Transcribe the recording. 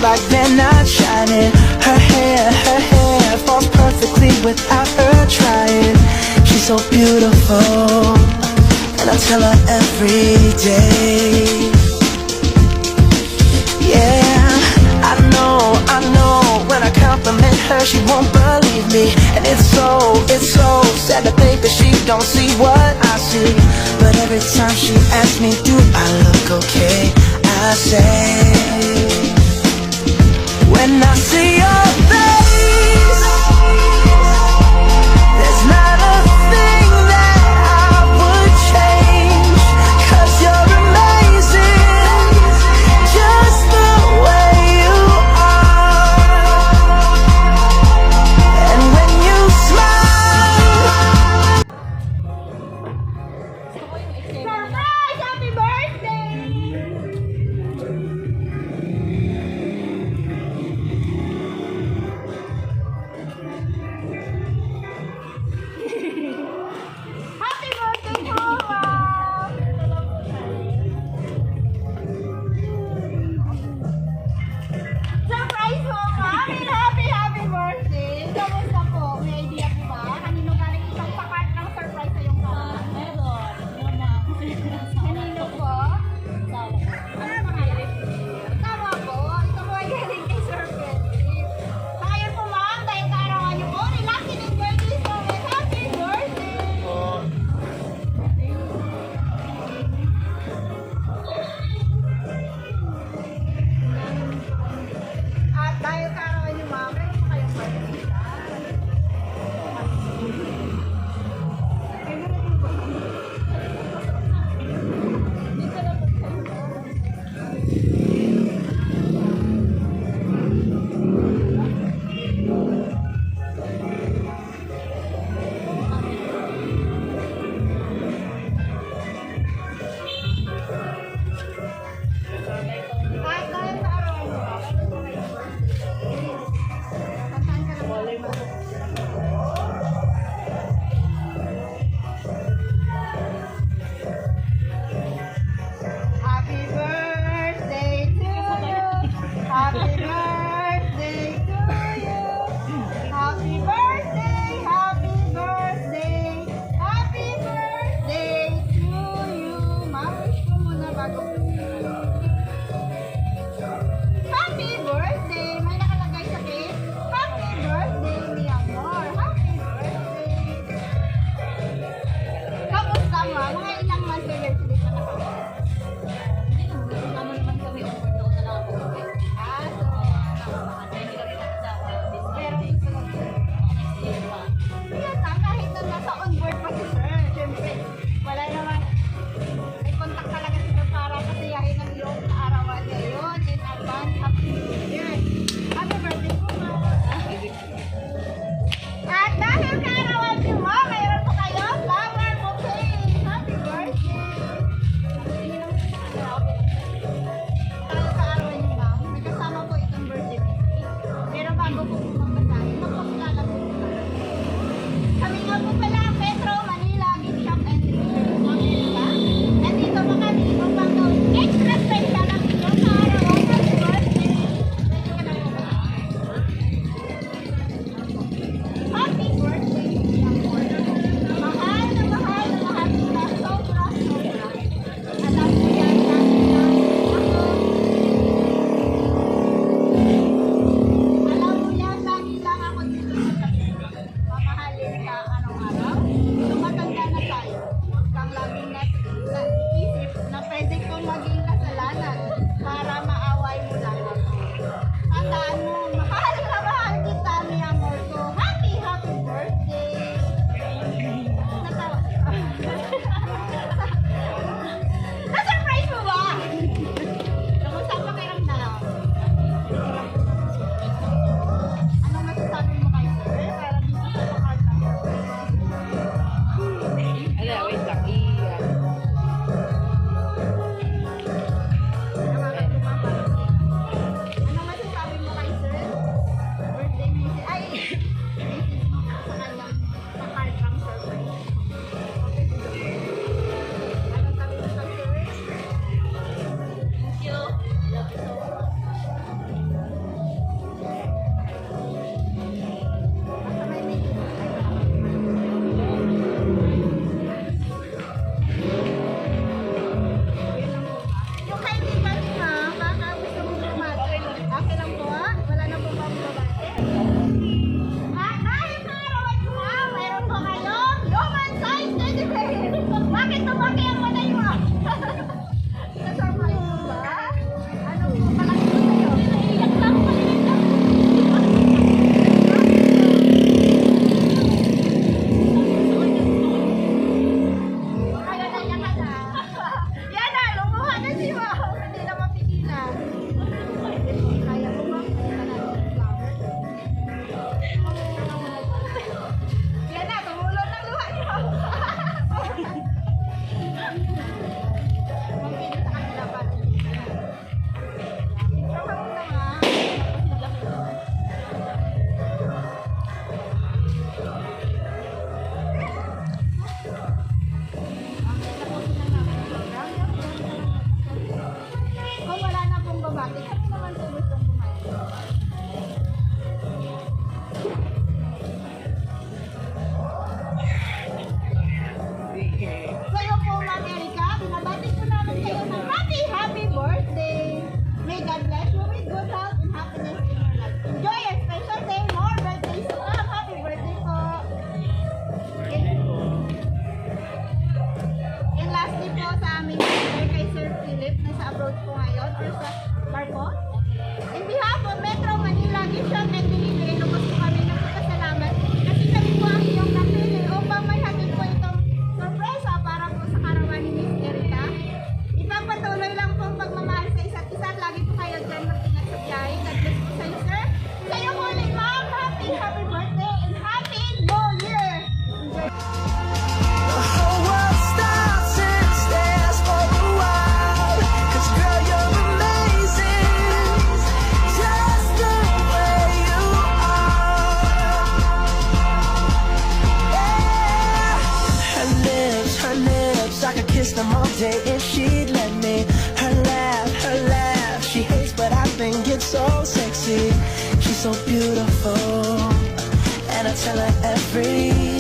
like they're not shining. Her hair falls perfectly without her trying. She's so beautiful, and I tell her every day. Yeah, I know, when I compliment her she won't believe me. And it's so sad to think that she don't see what I see. But every time she asks me, do I look okay, I say, when I see your face, there's not a thing that I would change. 'Cause you're amazing, just the way you are. And when you smile. Gusto ko yung aming order kay Sir Philip na sa abroad po ngayon or sa barko. In behalf of Metro Manila Mission and Delivery, lubos po kami nagpapasalamat kasi kami po ang iyong napili upang may hatid po itong sorpresa para po sa karawan ni Miss Erika. Ipagpatuloy lang po ang pagmamahal sa isa't isa at lagi po kayo dyan mag-ingat sa biyahe. God bless po sa iyo, sir. Sa iyo ulit, ma'am. Happy birthday and Happy New Year! Enjoy. The whole world stops and stares for a while. 'Cause girl, you're amazing, just the way you are. Yeah. Her lips, I could kiss them all day if she'd let me. Her laugh, she hates but I think it's so sexy. She's so beautiful, and I tell her every